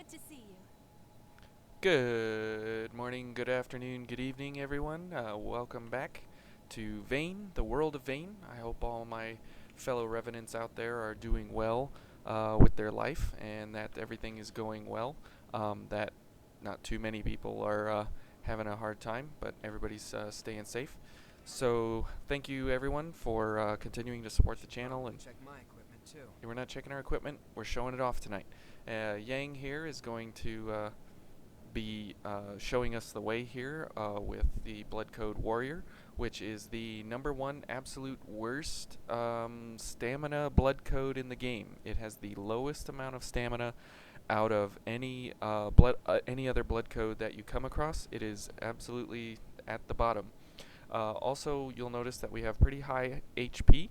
Good to see you. Good morning, good afternoon, good evening, everyone. Welcome back to Vane, the world of Vane. I hope all my fellow revenants out there are doing well with their life and that everything is going well. That not too many people are having a hard time, but everybody's staying safe. So, thank you everyone for continuing to support the channel. And check my equipment too. we're not checking our equipment, we're showing it off tonight. Yang here is going to be showing us the way here with the Blood Code Warrior, which is the #1 absolute worst stamina blood code in the game. It has the lowest amount of stamina out of any any other blood code that you come across. It is absolutely at the bottom. Also, you'll notice that we have pretty high HP.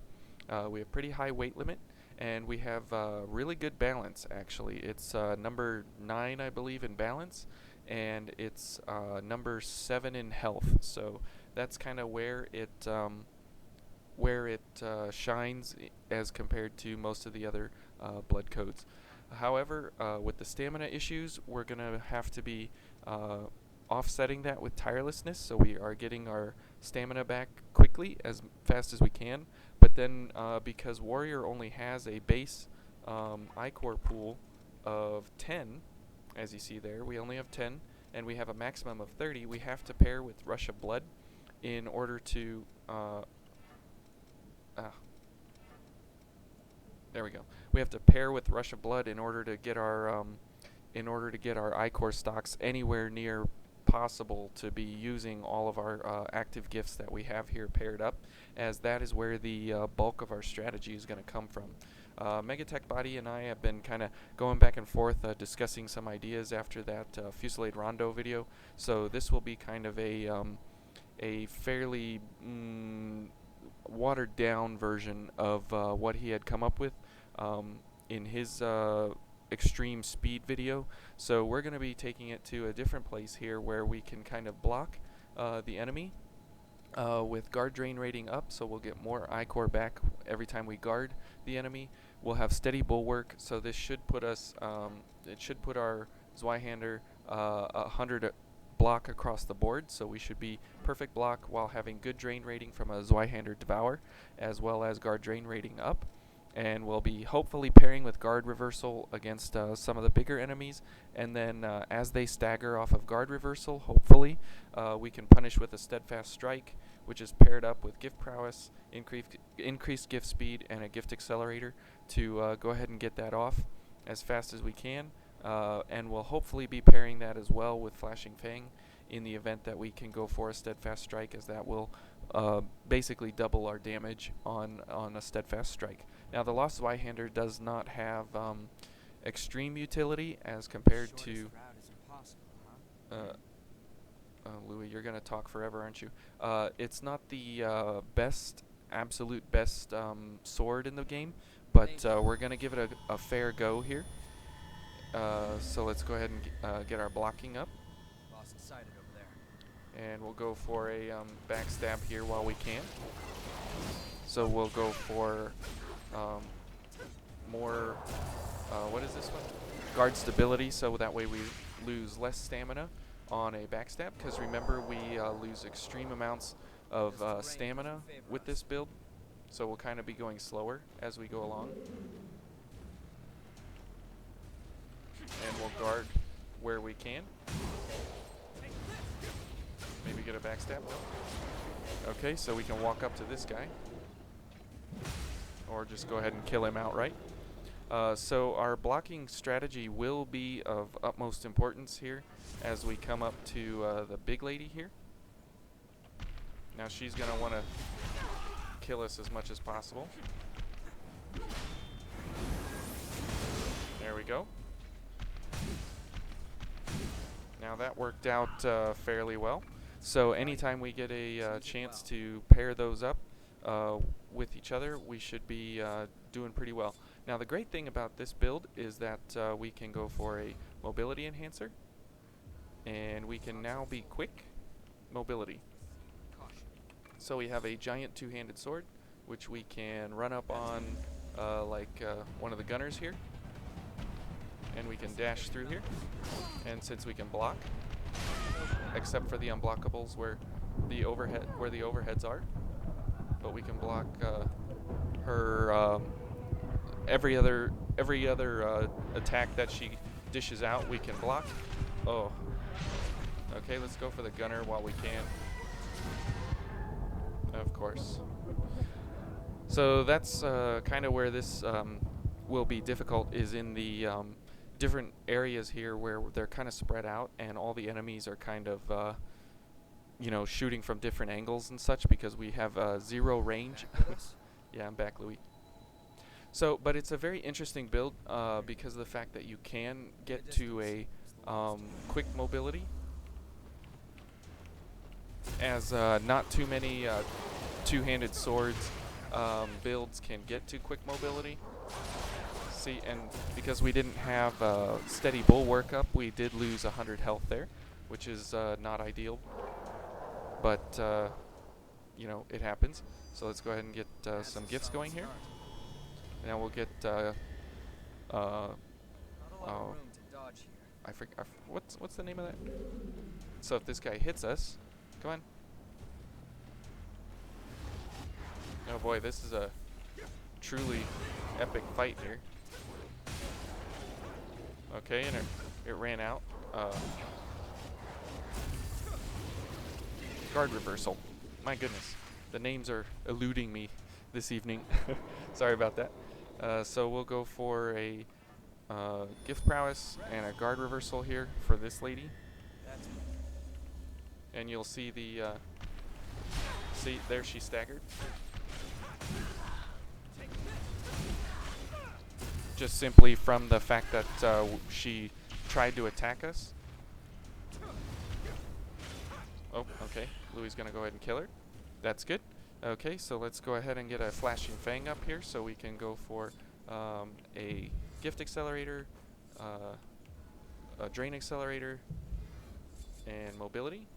We have pretty high weight limit, and we have really good balance. Actually, it's number 9, I believe, in balance, and it's number 7 in health. So that's kind of where it shines as compared to most of the other blood codes. However, with the stamina issues, we're gonna have to be offsetting that with tirelessness, so we are getting our stamina back quickly, as fast as we can. But then, because Warrior only has a base ichor pool of 10, as you see there, we only have 10, and we have a maximum of 30. We have to pair with Rush of Blood in order to there we go. We have to pair with Rush of Blood in order to get our ichor stocks anywhere near possible to be using all of our active gifts that we have here paired up, as that is where the bulk of our strategy is going to come from. Megatech Body and I have been kind of going back and forth discussing some ideas after that Fusillade Rondo video, so this will be kind of a fairly watered down version of what he had come up with in his extreme speed video. So we're going to be taking it to a different place here where we can kind of block the enemy with guard drain rating up, so we'll get more ichor back every time we guard the enemy. We'll have steady bulwark, so this should put us it should put our Zweihander 100 block across the board, so we should be perfect block while having good drain rating from a Zweihander Devour, as well as guard drain rating up. And we'll be hopefully pairing with guard reversal against some of the bigger enemies, and then as they stagger off of guard reversal, hopefully we can punish with a steadfast strike, which is paired up with gift prowess, increased gift speed, and a gift accelerator to go ahead and get that off as fast as we can. And we'll hopefully be pairing that as well with Flashing Fang in the event that we can go for a steadfast strike, as that will basically double our damage on a steadfast strike. Now, the Lost Zweihander does not have extreme utility as compared to Louis, you're gonna talk forever, aren't you? It's not the absolute best sword in the game, but we're gonna give it a fair go here. So let's go ahead and get our blocking up. Lost sighted over there. And we'll go for a backstab here while we can. So we'll go for more, what is this one? Guard stability, so that way we lose less stamina on a backstab, because remember we lose extreme amounts of stamina with this build, so we'll kind of be going slower as we go along. And we'll guard where we can. Maybe get a backstab. Okay, so we can walk up to this guy, or just go ahead and kill him outright. So our blocking strategy will be of utmost importance here as we come up to the big lady here. Now she's going to want to kill us as much as possible. There we go. Now that worked out fairly well. So anytime we get a chance to pair those up with each other, we should be doing pretty well. Now the great thing about this build is that we can go for a mobility enhancer, and we can now be quick mobility. So we have a giant two-handed sword, which we can run up on like one of the gunners here. And we can dash through here. And since we can block, except for the unblockables where the overheads are, but we can block her every other attack that she dishes out. We can block. Oh, okay. Let's go for the gunner while we can. Of course. So that's kind of where this will be difficult, is in the different areas here where they're kind of spread out and all the enemies are kind of shooting from different angles and such, because we have zero range. Yeah, I'm back, Louis. So, but it's a very interesting build because of the fact that you can get to a quick mobility, as not too many two-handed swords builds can get to quick mobility. See, and because we didn't have steady bulwark up, we did lose 100 health there, which is not ideal. But it happens. So let's go ahead and get some gifts going here. Now we'll get I forget what's the name of that? So if this guy hits us, come on. Oh boy, this is a truly epic fight here. Okay, and it ran out. Guard reversal. My goodness, the names are eluding me this evening. Sorry about that. So we'll go for a gift prowess and a guard reversal here for this lady. And you'll see the see there, she staggered. Just simply from the fact that she tried to attack us. Oh, okay. Louis is going to go ahead and kill her. That's good. Okay, so let's go ahead and get a flashing fang up here so we can go for a gift accelerator, a drain accelerator, and mobility.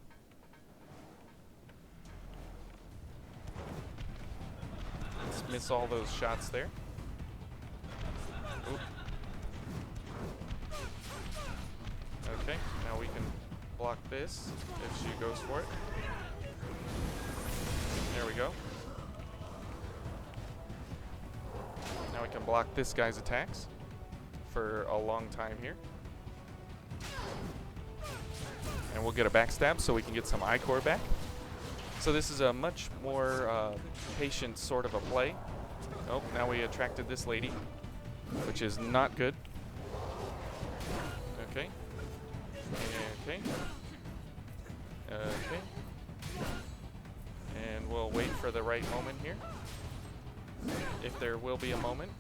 Let's miss all those shots there. Oop. Okay, now we can block this if she goes for it. There we go. Now we can block this guy's attacks for a long time here. And we'll get a backstab so we can get some ichor back. So this is a much more patient sort of a play. Oh, now we attracted this lady, which is not good. Okay. Okay. Okay. And we'll wait for the right moment here, if there will be a moment.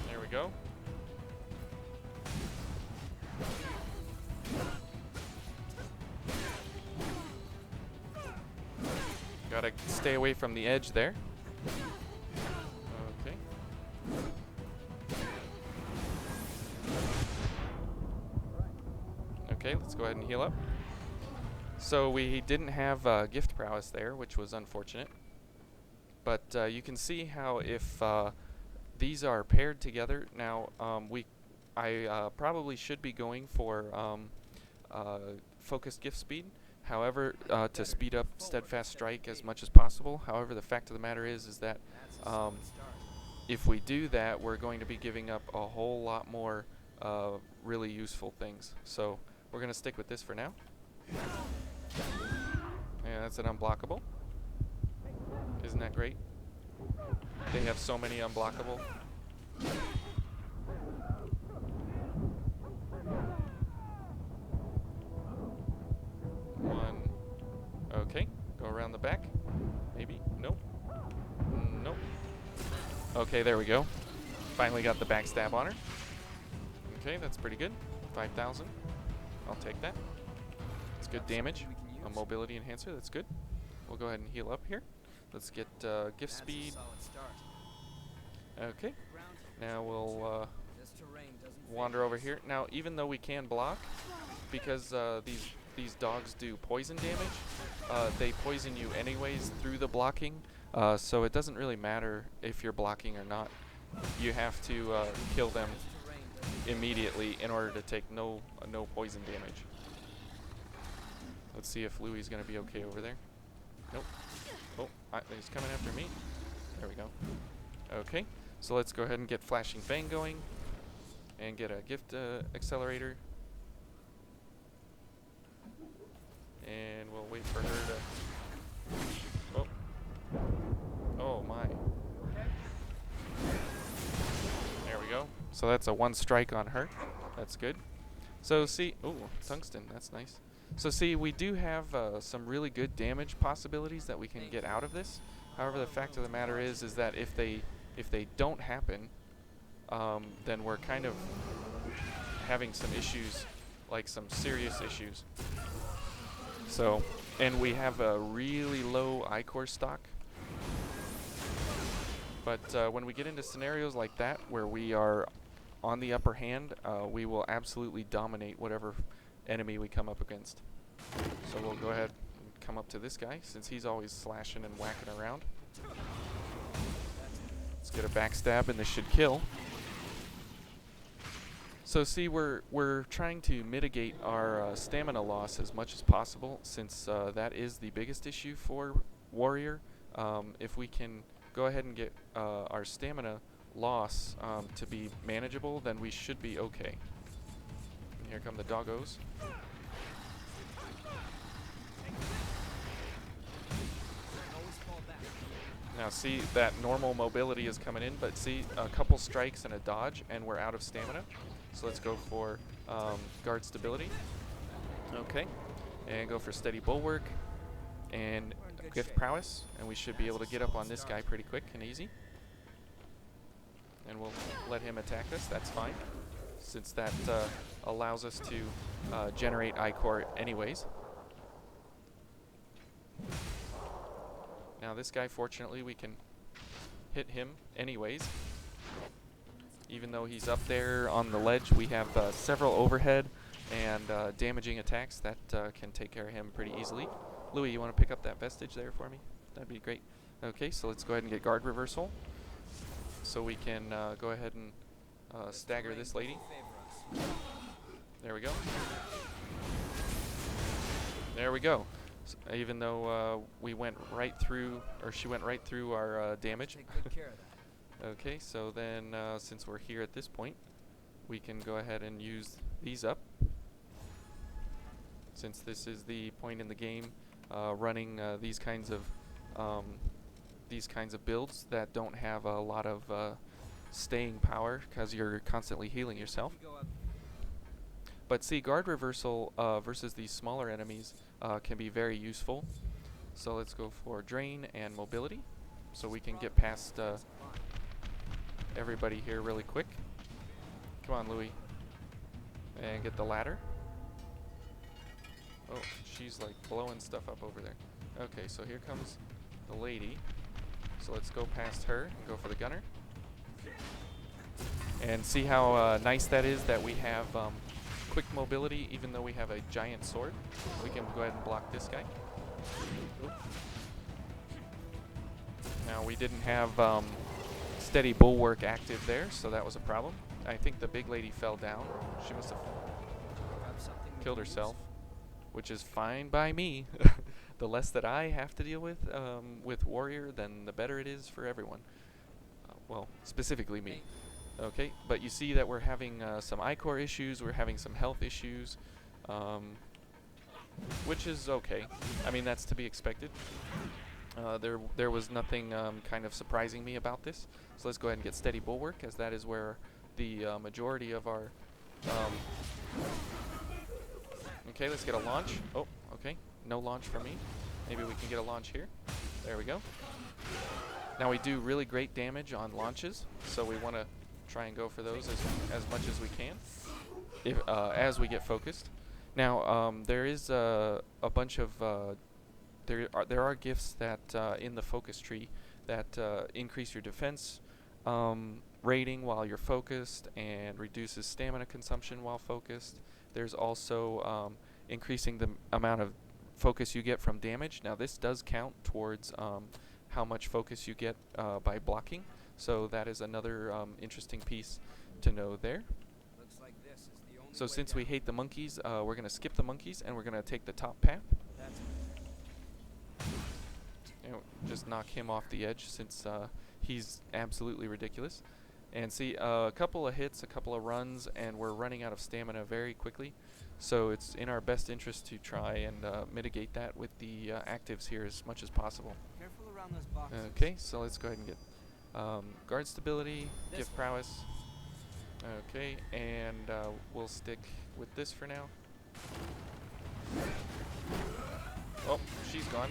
There we go. Gotta stay away from the edge there. Okay. Okay, let's go ahead and heal up. So we didn't have gift prowess there, which was unfortunate. But you can see how if these are paired together, now I probably should be going for focused gift speed. However, to speed up steadfast strike as much as possible. However, the fact of the matter is that if we do that, we're going to be giving up a whole lot more really useful things. So we're going to stick with this for now. Yeah, that's an unblockable. Isn't that great? They have so many unblockable. One. Okay, go around the back. Maybe. Nope. Nope. Okay, there we go. Finally got the backstab on her. Okay, that's pretty good. 5,000. I'll take that. It's good damage. A mobility enhancer, that's good. We'll go ahead and heal up here. Let's get gift speed. Okay. Now we'll wander over here. Now, even though we can block, because these dogs do poison damage, they poison you anyways through the blocking. So it doesn't really matter if you're blocking or not. You have to kill them immediately in order to take no poison damage. Let's see if Louis is going to be okay over there. Nope. Oh, he's coming after me. There we go. Okay, so let's go ahead and get Flashing Fang going and get a gift accelerator. And we'll wait for her to... Oh. Oh my. There we go. So that's a 1 strike on her. That's good. So see... Ooh, tungsten. That's nice. So see, we do have some really good damage possibilities that we can get out of this. However, the fact of the matter is that if they don't happen, then we're kind of having some issues, like some serious issues. So, and we have a really low ichor stock. But when we get into scenarios like that, where we are on the upper hand, we will absolutely dominate whatever enemy we come up against. So we'll go ahead and come up to this guy, since he's always slashing and whacking around. Let's get a backstab, and this should kill. So see, we're trying to mitigate our stamina loss as much as possible, since that is the biggest issue for Warrior. If we can go ahead and get our stamina loss to be manageable, then we should be okay. And here come the doggos. Now see, that normal mobility is coming in, but see, a couple strikes and a dodge and we're out of stamina. So let's go for guard stability. Okay, and go for steady bulwark and gift prowess, and we should be able to get up on this guy pretty quick and easy. And we'll let him attack us, that's fine, since that allows us to generate ichor anyways. Now this guy, fortunately, we can hit him anyways. Even though he's up there on the ledge, we have several overhead and damaging attacks that can take care of him pretty easily. Louis, you want to pick up that vestige there for me? That'd be great. Okay, so let's go ahead and get guard reversal, so we can go ahead and stagger this lady. There we go. There we go. So even though we went right through, or she went right through our damage. Take good care of that. Okay, so then since we're here at this point, we can go ahead and use these up. Since this is the point in the game, running these kinds of builds that don't have a lot of staying power, because you're constantly healing yourself. But see, guard reversal versus these smaller enemies can be very useful. So let's go for drain and mobility, so we can get past everybody here really quick. Come on, Louis. And get the ladder. Oh, she's like blowing stuff up over there. Okay, so here comes the lady. So let's go past her and go for the gunner. And see how nice that is that we have quick mobility even though we have a giant sword. We can go ahead and block this guy. Oop. Now we didn't have steady bulwark active there, so that was a problem. I think the big lady fell down. She must have killed herself, which is fine by me. The less that I have to deal with Warrior, then the better it is for everyone. Well, specifically me. Okay, but you see that we're having some ichor issues, we're having some health issues, which is okay. I mean, that's to be expected. There was nothing kind of surprising me about this. So let's go ahead and get steady bulwark, as that is where the majority of our... okay, let's get a launch. Oh, okay, no launch for me. Maybe we can get a launch here. There we go. Now we do really great damage on launches, so we want to try and go for those as much as we can, if as we get focused. Now there is a bunch of there are gifts that in the focus tree that increase your defense rating while you're focused and reduces stamina consumption while focused. There's also increasing the amount of focus you get from damage. Now this does count towards how much focus you get by blocking. So that is another interesting piece to know there. Looks like this is the only So way since down. we hate the monkeys, we're going to skip the monkeys and we're going to take the top path. That's And just knock him off the edge since he's absolutely ridiculous. And see, a couple of hits, a couple of runs, and we're running out of stamina very quickly. So it's in our best interest to try and mitigate that with the actives here as much as possible. careful around those boxes. Okay, so let's go ahead and get guard stability, This give one. prowess. Okay, and we'll stick with this for now. Oh, she's gone.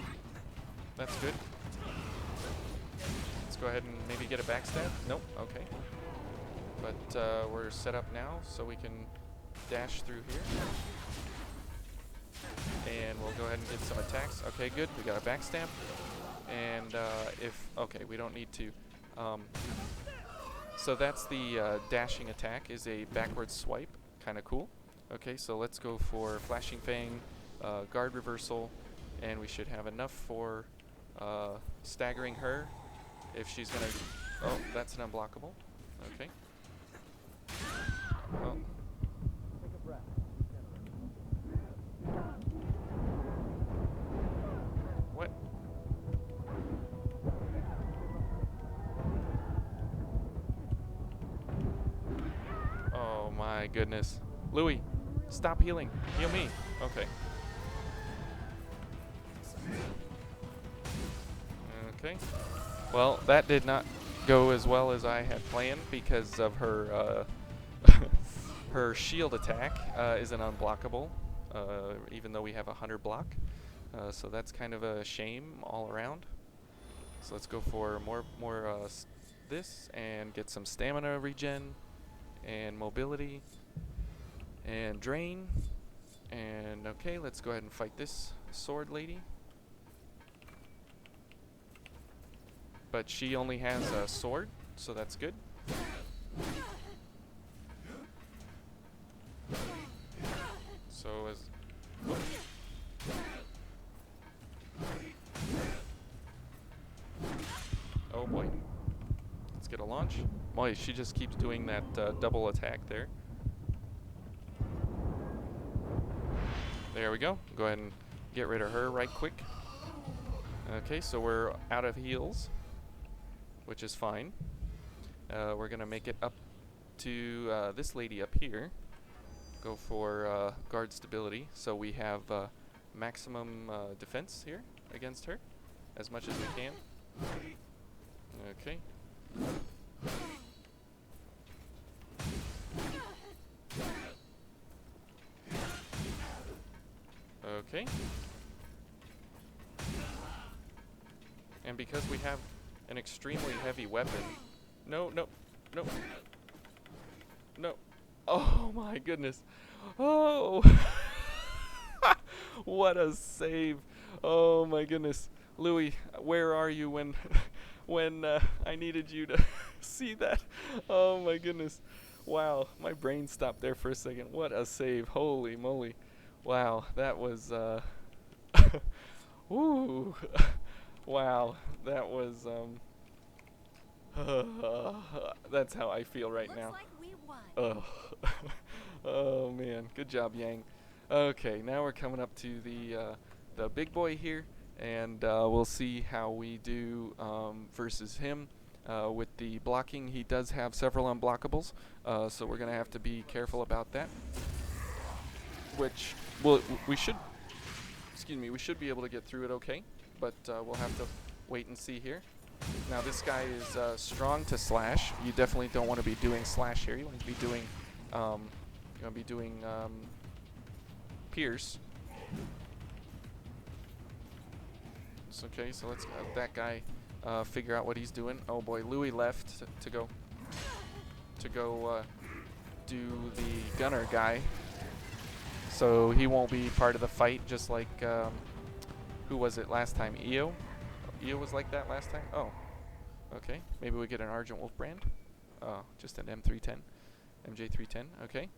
That's good. Let's go ahead and maybe get a backstab. Nope, okay. But we're set up now, so we can dash through here. And we'll go ahead and get some attacks. Okay, good. We got a backstab. And okay, we don't need to. So that's the dashing attack, is a backwards swipe. Kind of cool. Okay, so let's go for Flashing Fang, guard reversal, and we should have enough for staggering her if she's gonna. Oh, that's an unblockable. Okay. Well. Take a breath. What? Oh my goodness. Louis, stop healing. Heal me. Okay. Okay. Well, that did not go as well as I had planned because of her her shield attack is an unblockable, even though we have 100 block. So that's kind of a shame all around. So let's go for more this and get some stamina regen and mobility and drain. And okay, let's go ahead and fight this sword lady. But she only has a sword, so that's good. So as oh boy, let's get a launch. Boy, she just keeps doing that double attack there. There we go. Go ahead and get rid of her right quick. Okay, so we're out of heals, which is fine. We're gonna make it up to this lady up here. Go for guard stability, so we have maximum defense here against her, as much as we can. Okay. Okay. And because we have an extremely heavy weapon. No, no, no. No. Oh my goodness. Oh. What a save. Oh my goodness. Louis, where are you when I needed you to see that? Oh my goodness. Wow, my brain stopped there for a second. What a save. Holy moly. Wow, that was woo. Wow, that was that's how I feel right now. Like we won. Oh. Oh man, good job, Yang. Okay, now we're coming up to the big boy here, and we'll see how we do versus him. With the blocking, he does have several unblockables, so we're gonna have to be careful about that. Which we should be able to get through it okay, but we'll have to wait and see here. Now this guy is strong to slash. You definitely don't want to be doing slash here. You want to be doing pierce. It's okay, so let's have that guy figure out what he's doing. Oh boy, Louis left to go do the gunner guy. So he won't be part of the fight, just like who was it last time? EO? EO was like that last time? Oh. Okay. Maybe we get an Argent Wolf brand. Oh, just an M310. MJ310. Okay.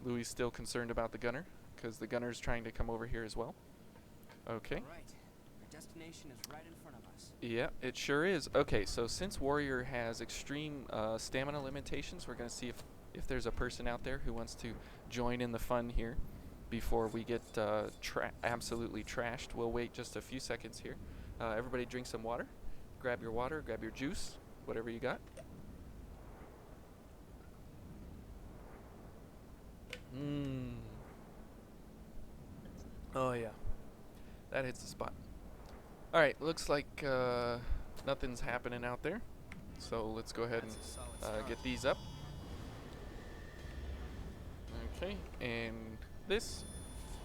Louis is still concerned about the gunner, because the gunner's trying to come over here as well. Okay. All right. Your destination is right in front of us. us. Yeah, it sure is. Okay, so since Warrior has extreme stamina limitations, we're going to see if there's a person out there who wants to join in the fun here before we get absolutely trashed. We'll wait just a few seconds here. Everybody drink some water. Grab your water, grab your juice, whatever you got. Mmm. Oh, yeah. That hits the spot. Alright, looks like nothing's happening out there. So let's go ahead That's a solid and start. get these up. Okay, and this.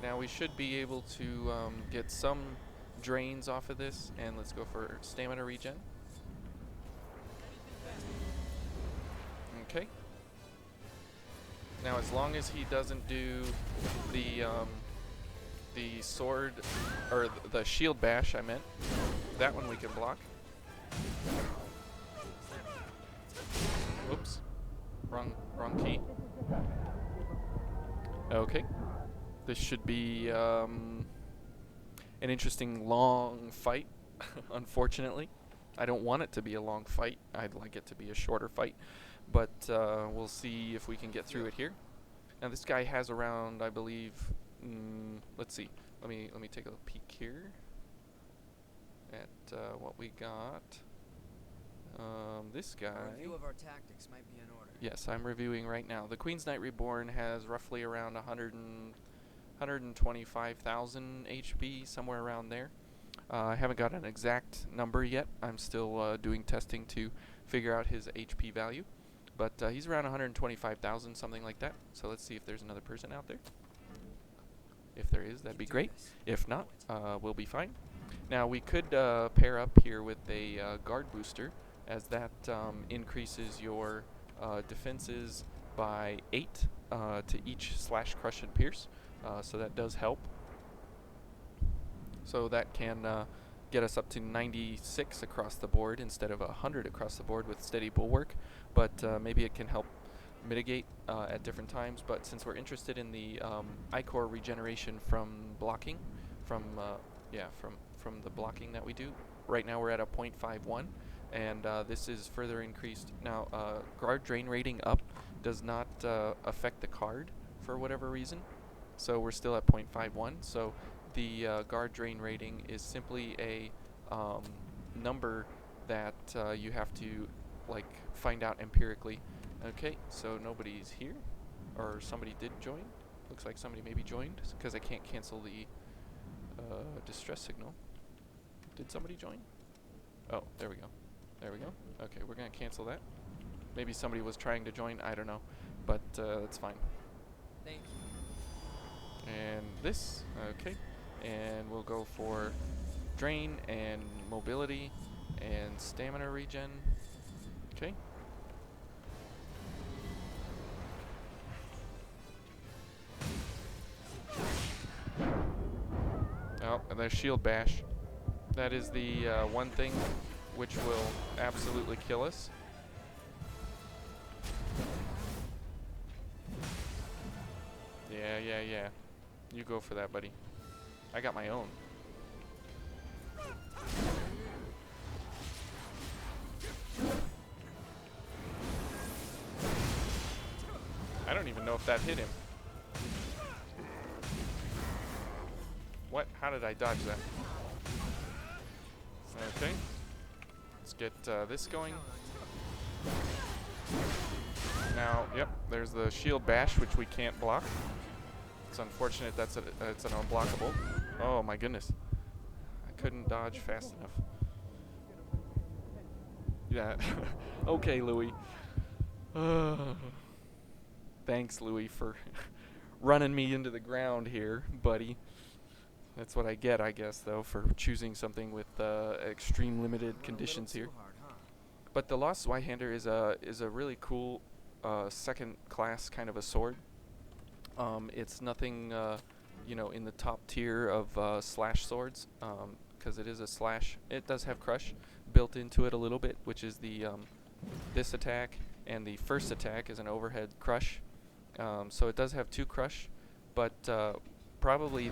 Now we should be able to get some drains off of this. And let's go for stamina regen. Okay. Now as long as he doesn't do the sword, or the shield bash, I meant. That one we can block. Whoops. Wrong key. Okay. This should be an interesting long fight, unfortunately. I don't want it to be a long fight. I'd like it to be a shorter fight. But we'll see if we can get through it here. Now this guy has around, I believe, let's see. Let me take a peek here at what we got. This guy. A review of our tactics might be in order. Yes, I'm reviewing right now. The Queen's Knight Reborn has roughly around 125,000 HP, somewhere around there. I haven't got an exact number yet. I'm still doing testing to figure out his HP value. But he's around 125,000, something like that. So let's see if there's another person out there. If there is, that'd be great. If not, we'll be fine. Now we could pair up here with a guard booster, as that increases your defenses by 8 to each slash, crush, and pierce. So that does help. So that can get us up to 96 across the board instead of 100 across the board with steady bulwark. But maybe it can help mitigate at different times. But since we're interested in the ichor regeneration from blocking, from the blocking that we do, right now we're at a 0.51, and this is further increased. Now guard drain rating up does not affect the card for whatever reason, so we're still at 0.51. So the guard drain rating is simply a number that you have to find out empirically. Okay, so nobody's here, or somebody did join. Looks like somebody maybe joined, because I can't cancel the distress signal. Did somebody join? Oh, there we go. There we go. Okay, we're gonna cancel that. Maybe somebody was trying to join, I don't know, but that's fine. Thank you. And this, okay, and we'll go for drain and mobility and stamina regen. Okay. Oh, and there's shield bash. That is the one thing which will absolutely kill us. Yeah. You go for that, buddy. I got my own. I don't even know if that hit him. What? How did I dodge that? Okay. Let's get this going. Now, yep, there's the shield bash, which we can't block. It's unfortunate that's it's an unblockable. Oh my goodness. I couldn't dodge fast enough. Yeah. Okay, Louis. Thanks, Louis, for running me into the ground here, buddy. That's what I get, I guess, though, for choosing something with extreme limited conditions here. Hard, huh? But the Lost Zweihander is a really cool second class kind of a sword. It's nothing, in the top tier of slash swords, because it is a slash. It does have crush built into it a little bit, which is the this attack, and the first attack is an overhead crush. So it does have 2 crush, but probably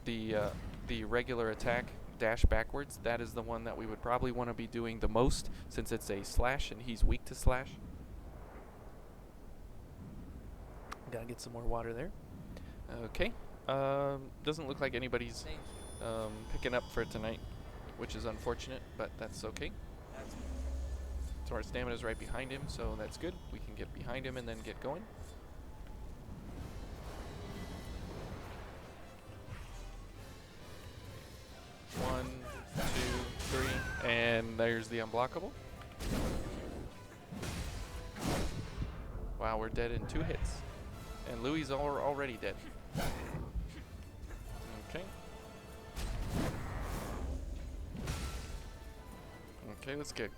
the regular attack dash backwards, that is the one that we would probably want to be doing the most, since it's a slash and he's weak to slash. Gotta get some more water there. Okay. Doesn't look like anybody's Thank you. picking up for tonight, which is unfortunate, but that's okay. That's So our stamina's right behind him, so that's good. We can get behind him and then get going. One, two, three, and there's the unblockable. Wow, we're dead in 2 hits. And Louis already dead. Okay. Okay, let's get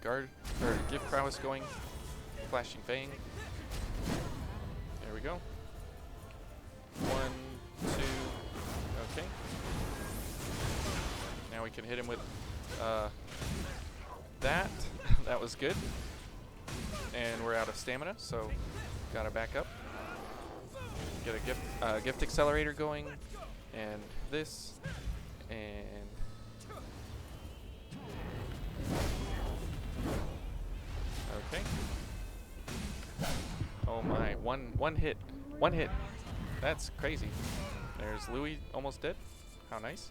gift prowess going. Flashing Fang. There we go. 1, 2. Okay. Now we can hit him with that. That was good. And we're out of stamina, so gotta back up. Get a gift accelerator going, and this, and okay. Oh my, one hit. That's crazy. There's Louis almost dead. How nice.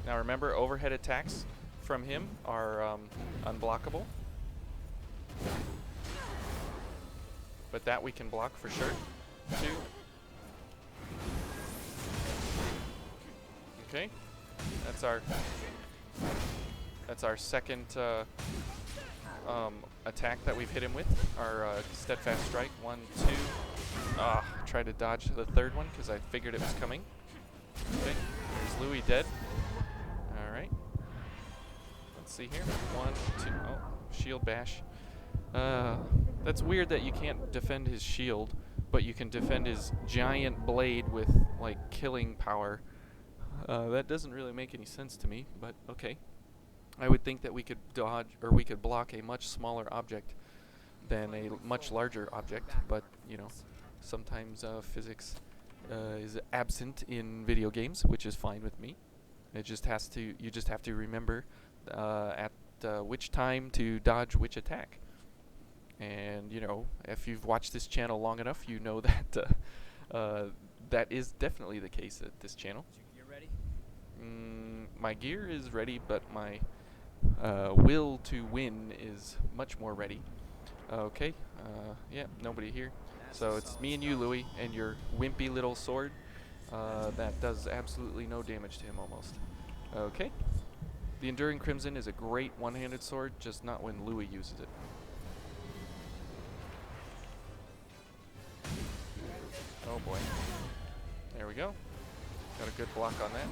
Now remember, overhead attacks from him are unblockable. But that we can block for sure. 2. Okay. That's our second attack that we've hit him with. Our steadfast strike. 1, 2. Try to dodge the third one because I figured it was coming. Okay. There's Louis dead. Alright. Let's see here. 1, 2. Oh, shield bash. That's weird that you can't defend his shield, but you can defend his giant blade with, like, killing power. That doesn't really make any sense to me, but okay. I would think that we could dodge, or we could block a much smaller object than a much larger object, but, you know, sometimes physics is absent in video games, which is fine with me. You just have to remember at which time to dodge which attack. And, you know, if you've watched this channel long enough, you know that that is definitely the case at this channel. Is your gear ready? My gear is ready, but my will to win is much more ready. Okay, yeah, nobody here. So it's me and you, Louis, and your wimpy little sword that does absolutely no damage to him almost. Okay. The Enduring Crimson is a great one-handed sword, just not when Louis uses it. Oh boy. There we go. Got a good block on that.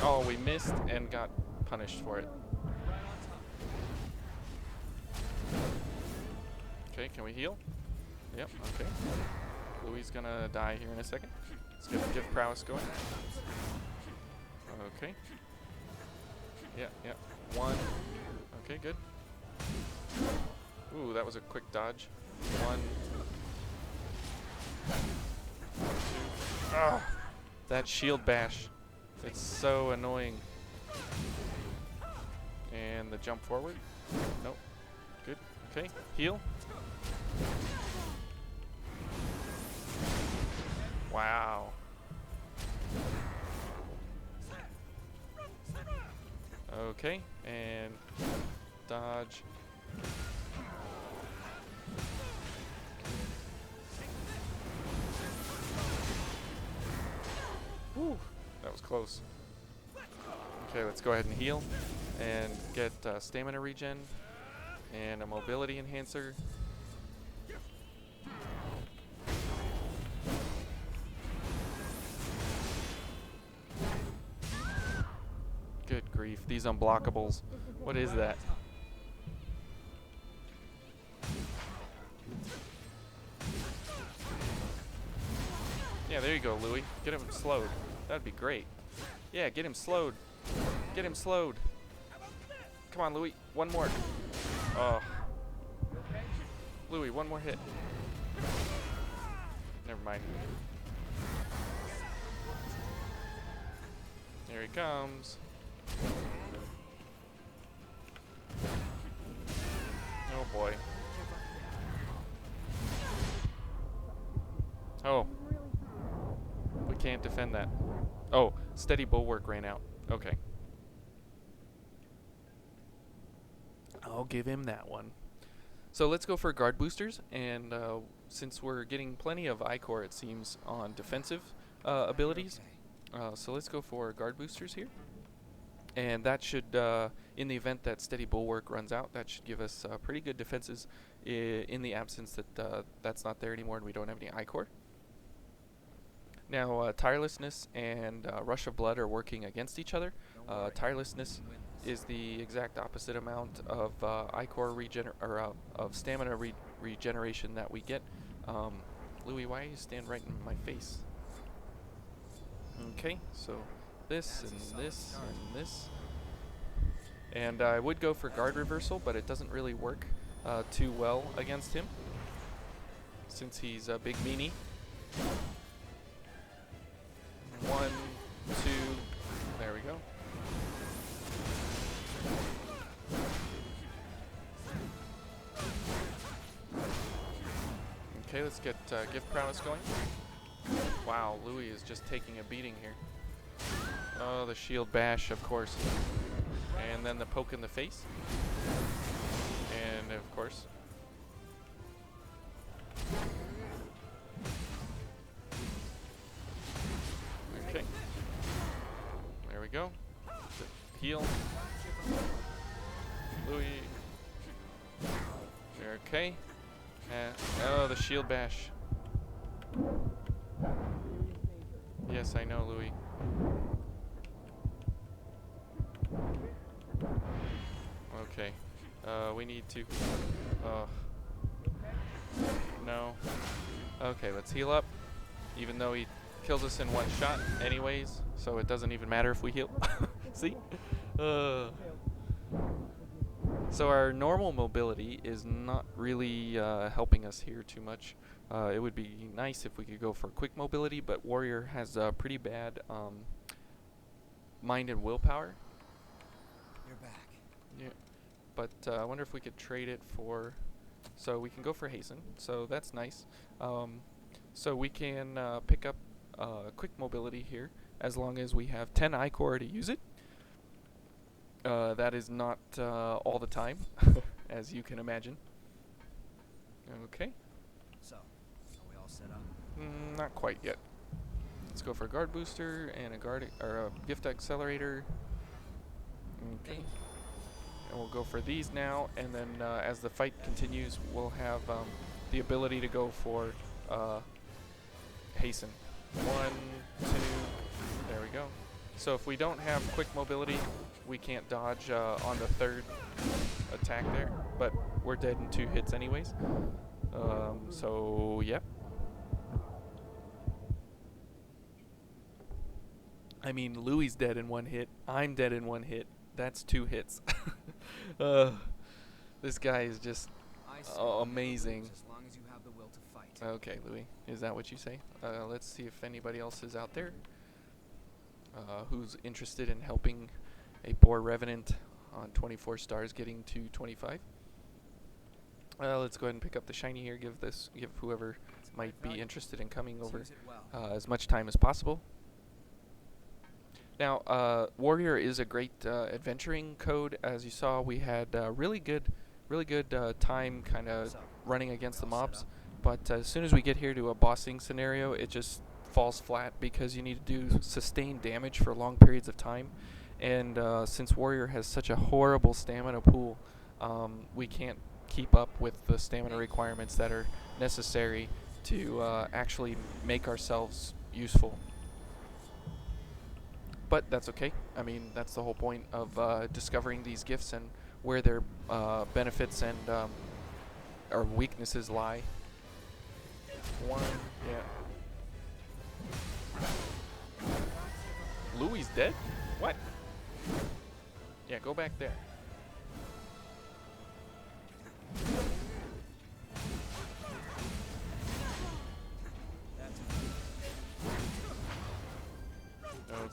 Oh, we missed and got punished for it. Okay, can we heal? Yep, okay. Louis is gonna die here in a second. Let's get the gift prowess going. Okay. Yeah. 1. Okay, good. Ooh, that was a quick dodge. 1. 2. Ah, that shield bash. It's so annoying. And the jump forward. Nope. Good. Okay. Heal. Wow. Okay. And dodge. Whew, that was close. Okay, let's go ahead and heal and get stamina regen and a mobility enhancer. Good grief, these unblockables. What is that? Yeah, there you go, Louis. Get him slowed. That'd be great. Yeah, get him slowed. Get him slowed. Come on, Louis. One more. Oh. Louis, one more hit. Never mind. Here he comes. Oh boy. Oh. We can't defend that. Oh, steady bulwark ran out. Okay. I'll give him that one. So let's go for guard boosters, and since we're getting plenty of ichor, it seems, on defensive abilities, so let's go for guard boosters here. And that should, in the event that steady bulwark runs out, that should give us pretty good defenses in the absence that that's not there anymore and we don't have any ichor. Now, tirelessness and rush of blood are working against each other. Tirelessness is the exact opposite amount of ichor of stamina regeneration that we get. Louis, why you stand right in my face? Okay, so this and this and this. And I would go for guard reversal, but it doesn't really work too well against him since he's a big meanie. 1, 2, there we go. Okay, let's get gift prowess going. Wow, Louis is just taking a beating here. Oh, the shield bash, of course. And then the poke in the face. And of course. Okay. There we go. Heal. Louis. Okay. Oh, the shield bash. Yes, I know, Louis. Okay. We need to... No. Okay, let's heal up. Even though he kills us in one shot anyways, so it doesn't even matter if we heal. See? So our normal mobility is not really helping us here too much. It would be nice if we could go for quick mobility, but Warrior has pretty bad mind and willpower. You're back. Yeah. But I wonder if we could trade it for... So we can go for hasten, so that's nice. So we can pick up quick mobility here as long as we have 10 ichor to use it. That is not all the time, as you can imagine. Okay. So, are we all set up? Not quite yet. Let's go for a guard booster and a gift accelerator. Okay. And we'll go for these now, and then as the fight continues, we'll have the ability to go for hasten. 1, 2, there we go. So if we don't have quick mobility, we can't dodge on the third attack there, but we're dead in 2 hits anyways. So, yep. I mean, Louis dead in 1 hit. I'm dead in 1 hit. That's 2 hits. This guy is just amazing. As long as you have the will to fight. Okay, Louis, is that what you say? Let's see if anybody else is out there who's interested in helping a poor revenant on 24 stars getting to 25. Let's go ahead and pick up the shiny here. Give whoever might be interested in coming over as much time as possible. Now, Warrior is a great adventuring code. As you saw, we had really good time kind of running against the mobs. But as soon as we get here to a bossing scenario, it just falls flat because you need to do sustained damage for long periods of time. And since Warrior has such a horrible stamina pool, we can't keep up with the stamina requirements that are necessary to actually make ourselves useful. But that's okay. I mean, that's the whole point of discovering these gifts and where their benefits and or weaknesses lie. 1, yeah. Louis dead? What? Yeah, go back there.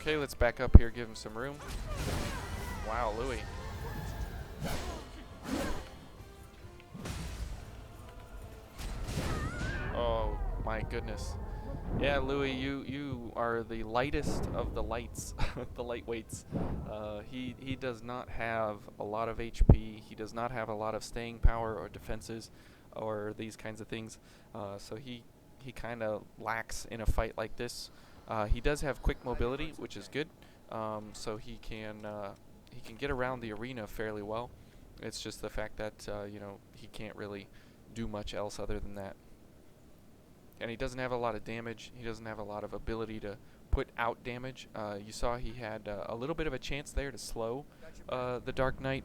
Okay, let's back up here, give him some room. Wow, Louis. Oh my goodness. Yeah, Louis, you are the lightest of the lights, the lightweights. He does not have a lot of HP. He does not have a lot of staying power or defenses, or these kinds of things. So he kind of lacks in a fight like this. He does have quick mobility, which is good. So he can get around the arena fairly well. It's just the fact that you know, he can't really do much else other than that. And he doesn't have a lot of damage. He doesn't have a lot of ability to put out damage. You saw he had a little bit of a chance there to slow the Dark Knight,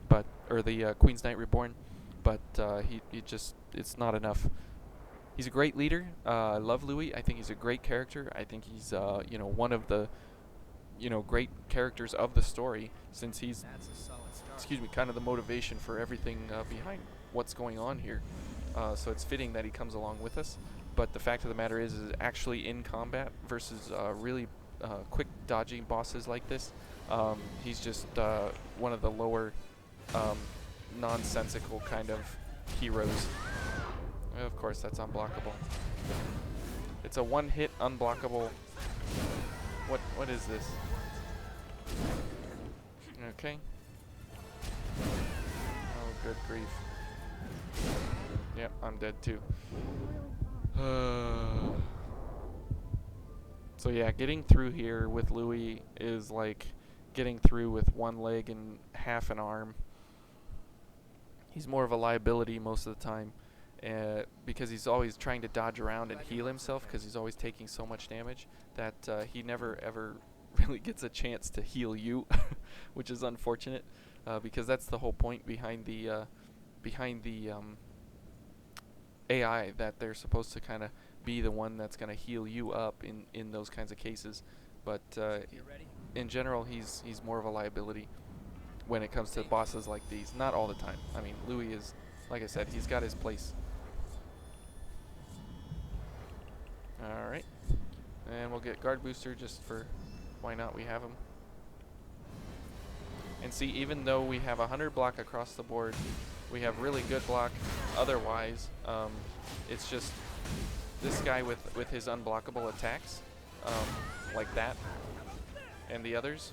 or the Queen's Knight Reborn, but he just, it's not enough. He's a great leader. I love Louis. I think he's a great character. I think he's you know, one of the, you know, great characters of the story, since he's, excuse me, kind of the motivation for everything behind what's going on here. So it's fitting that he comes along with us. But the fact of the matter is actually in combat versus really quick dodging bosses like this, he's just one of the lower nonsensical kind of heroes. Of course, that's unblockable. It's a one-hit unblockable. What is this? Okay. Oh, good grief. Yep, I'm dead too. So yeah, getting through here with Louis is like getting through with one leg and half an arm. He's more of a liability most of the time, because he's always trying to dodge around and heal himself, because he's always taking so much damage that he never ever really gets a chance to heal you, which is unfortunate, because that's the whole point behind the AI, that they're supposed to kind of be the one that's going to heal you up in those kinds of cases. But in general, he's more of a liability when it comes to bosses like these. Not all the time. I mean, Louis is, like I said, he's got his place. Alright. And we'll get guard booster just for, why not, we have him. And see, even though we have 100 block across the board, we have really good block otherwise. It's just this guy with his unblockable attacks, like that, and the others,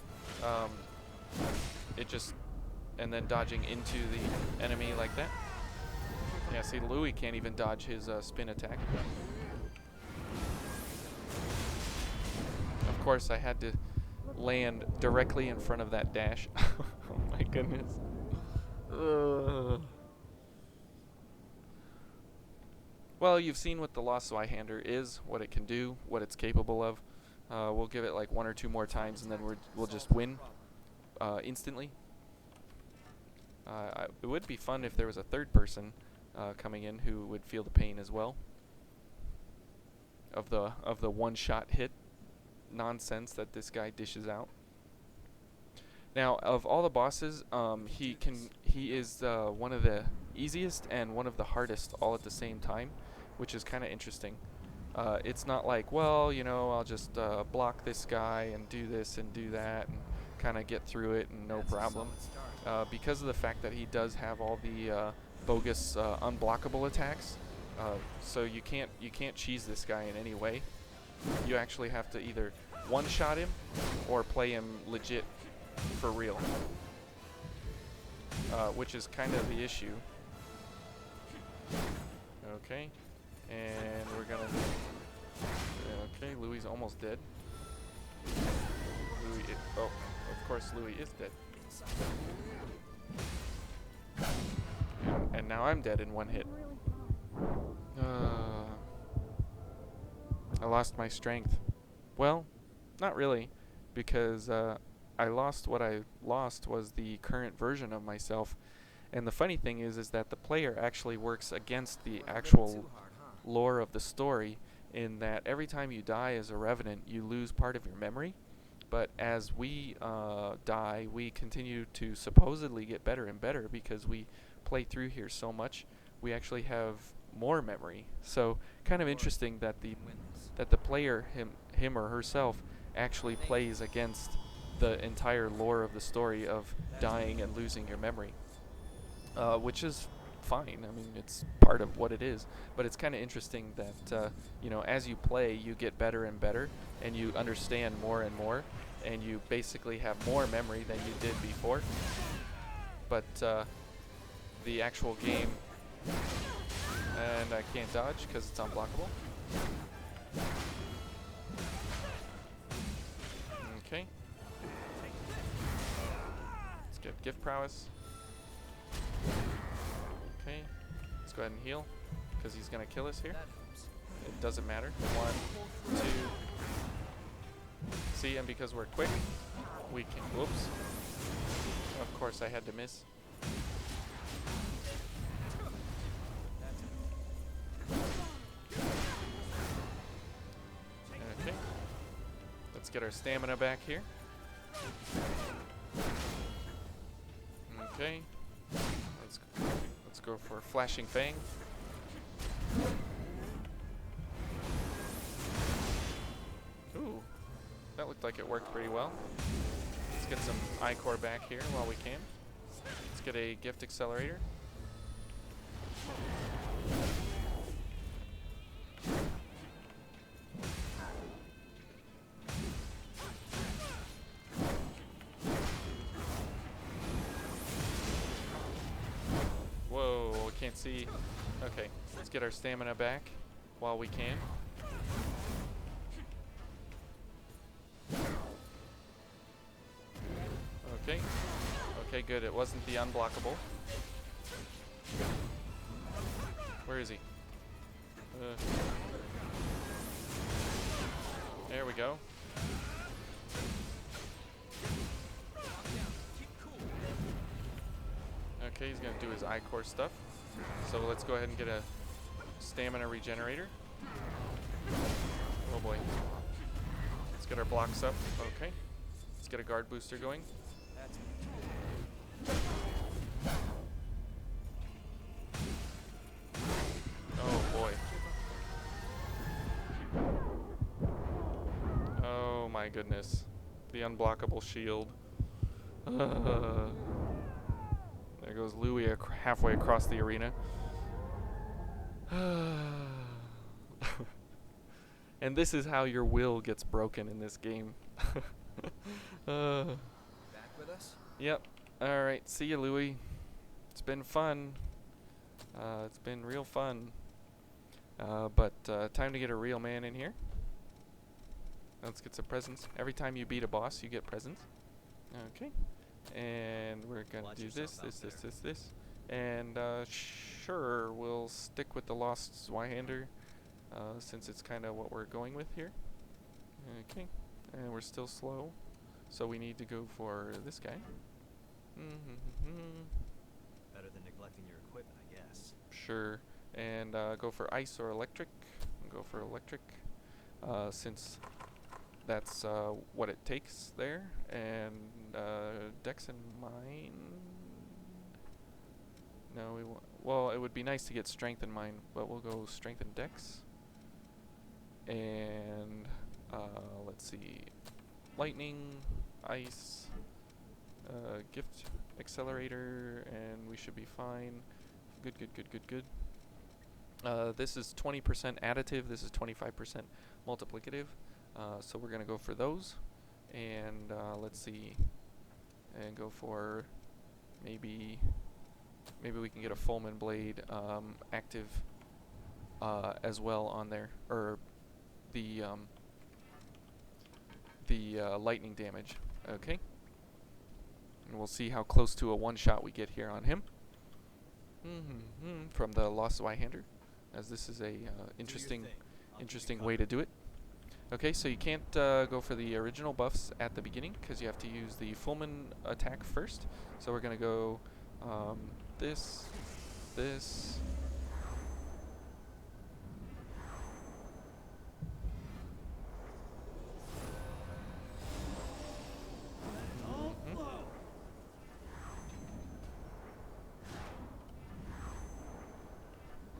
it just, and then dodging into the enemy like that. Yeah, see, Louis can't even dodge his spin attack. Of course, I had to land directly in front of that dash. Oh my goodness. Well, you've seen what the Lost Zweihander is, what it can do, what it's capable of. We'll give it like one or two more times, and then we'll just win instantly. It would be fun if there was a third person coming in who would feel the pain as well of the one-shot hit nonsense that this guy dishes out. Now, of all the bosses, he is one of the easiest and one of the hardest all at the same time, which is kind of interesting. It's not like, well, you know, I'll just block this guy and do this and do that and kind of get through it and no problem. Because of the fact that he does have all the bogus unblockable attacks, so you can't cheese this guy in any way. You actually have to either one-shot him or play him legit for real, which is kind of the issue. Okay, and we're gonna. Okay, Louis is almost dead. Oh, of course, Louis is dead. And now I'm dead in one hit. I lost my strength. Well, not really, because I lost what I lost was the current version of myself. And the funny thing is that the player actually works against the actual lore of the story, in that every time you die as a revenant, you lose part of your memory. But as we die, we continue to supposedly get better and better, because we play through here so much. We actually have more memory. So kind of interesting that the player, him or herself, actually plays against the entire lore of the story of dying and losing your memory, which is fine. I mean, it's part of what it is. But it's kind of interesting that as you play, you get better and better, and you understand more and more, and you basically have more memory than you did before. But the actual game, and I can't dodge because it's unblockable. Okay. Let's get gift prowess. Okay. Let's go ahead and heal because he's going to kill us here. It doesn't matter. 1, 2. See, and because we're quick, we can. Whoops. Of course, I had to miss. Okay. Let's get our stamina back here. Okay. Let's go for Flashing Fang. Ooh. That looked like it worked pretty well. Let's get some ichor back here while we can. Let's get a gift accelerator. Whoa, I can't see. Okay, let's get our stamina back while we can. Okay. Okay, good. It wasn't the unblockable. Where is he? There we go. Okay, he's gonna do his ichor stuff. So let's go ahead and get a stamina regenerator. Oh boy. Let's get our blocks up. Okay. Let's get a guard booster going. Oh boy. Oh my goodness. The unblockable shield. There goes Louis halfway across the arena. And this is how your will gets broken in this game. Back with us? Yep. Alright, see you, Louis. It's been fun. It's been real fun. But time to get a real man in here. Let's get some presents. Every time you beat a boss, you get presents. Okay. And we're gonna do this. And sure, we'll stick with the Lost Zweihander, since it's kind of what we're going with here. Okay. And we're still slow, so we need to go for this guy. Better than neglecting your equipment, I guess. Sure. And go for ice or electric. Go for electric, since that's what it takes there. And Dex and Mind. No, we want. Well, it would be nice to get Strength in Mind, but we'll go Strength and Dex. And let's see, Lightning, Ice, Gift Accelerator, and we should be fine. Good. This is 20% additive. This is 25% multiplicative. So we're gonna go for those, and let's see, and go for maybe we can get a Fulmin Blade active as well on there, or the lightning damage. Okay, and we'll see how close to a one-shot we get here on him. From the Lost Zweihander, as this is a interesting way to do it. Okay, so you can't go for the original buffs at the beginning because you have to use the Fulmin attack first. So we're gonna go this.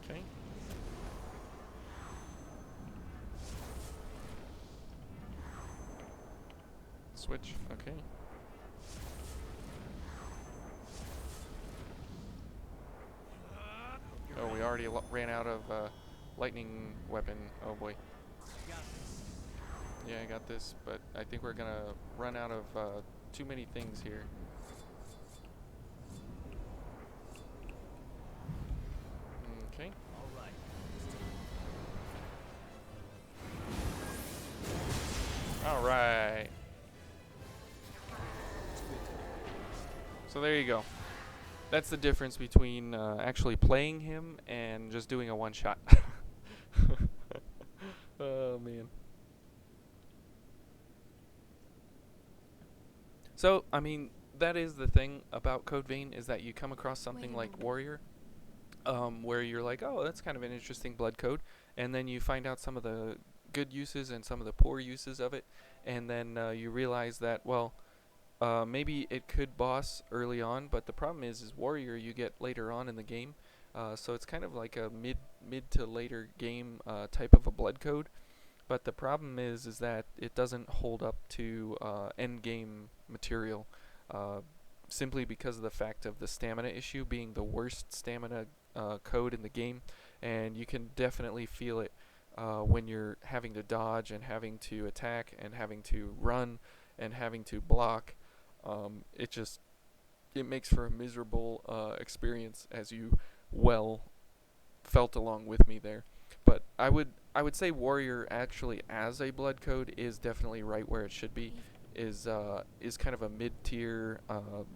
Okay. Switch. Okay. Oh, we already ran out of lightning weapon. Oh boy. Yeah, I got this, but I think we're gonna run out of too many things here. Okay. All right. All right. So there you go. That's the difference between actually playing him and just doing a one shot. Oh man. So I mean, that is the thing about Code Vein is that you come across something like Warrior, where you're like, oh, that's kind of an interesting blood code, and then you find out some of the good uses and some of the poor uses of it, and then you realize that well, maybe it could boss early on, but the problem is Warrior you get later on in the game, so it's kind of like a mid to later game type of a blood code. But the problem is that it doesn't hold up to end game material, uh, simply because of the fact of the stamina issue being the worst stamina code in the game, and you can definitely feel it when you're having to dodge and having to attack and having to run and having to block. It just it makes for a miserable experience, as you well felt along with me there. But I would say Warrior actually as a blood code is definitely right where it should be. Is kind of a mid tier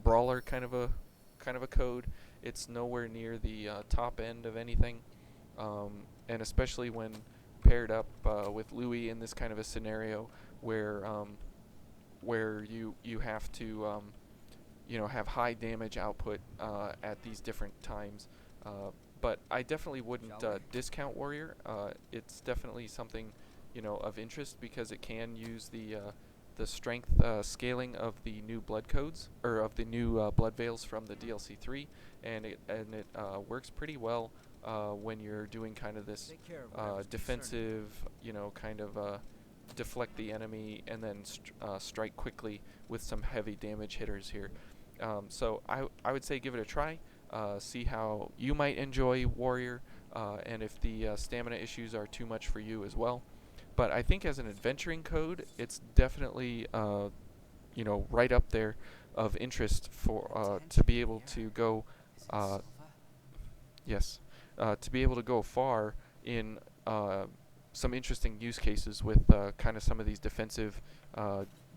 brawler kind of a code. It's nowhere near the top end of anything, and especially when paired up with Louis in this kind of a scenario where you have to have high damage output at these different times. But I definitely wouldn't discount Warrior. It's definitely something of interest because it can use the strength scaling of the new blood codes or of the new blood veils from the DLC 3, and it works pretty well when you're doing kind of this defensive, kind of deflect the enemy and then strike quickly with some heavy damage hitters here. So I would say give it a try. See how you might enjoy Warrior, and if the stamina issues are too much for you as well. But I think as an adventuring code, it's definitely right up there of interest for to be able to go yes to be able to go far in some interesting use cases with kind of some of these defensive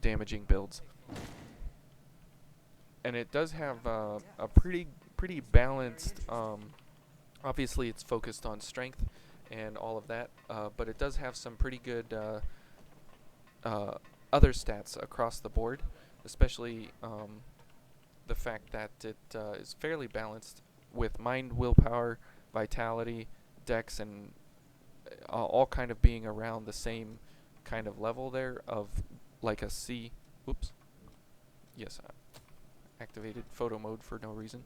damaging builds. And it does have a pretty balanced. Obviously, it's focused on strength and all of that, but it does have some pretty good other stats across the board, especially the fact that it is fairly balanced with mind, willpower, vitality, dex, and all kind of being around the same kind of level there of like a C. Oops. Yes, activated photo mode for no reason.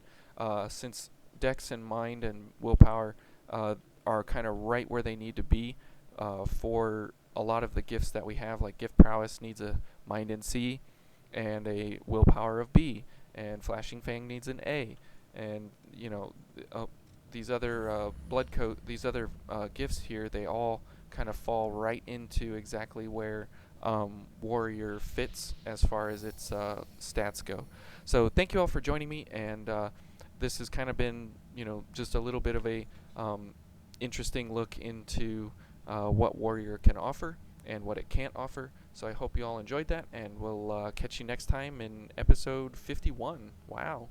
Since dex and mind and willpower are kind of right where they need to be for a lot of the gifts that we have, like gift prowess needs a mind in C and a willpower of B, and flashing fang needs an A, and these other these other gifts here, they all kind of fall right into exactly where Warrior fits as far as its stats go. So thank you all for joining me, and this has kind of been, just a little bit of a interesting look into what Warrior can offer and what it can't offer. So I hope you all enjoyed that, and we'll catch you next time in episode 51. Wow.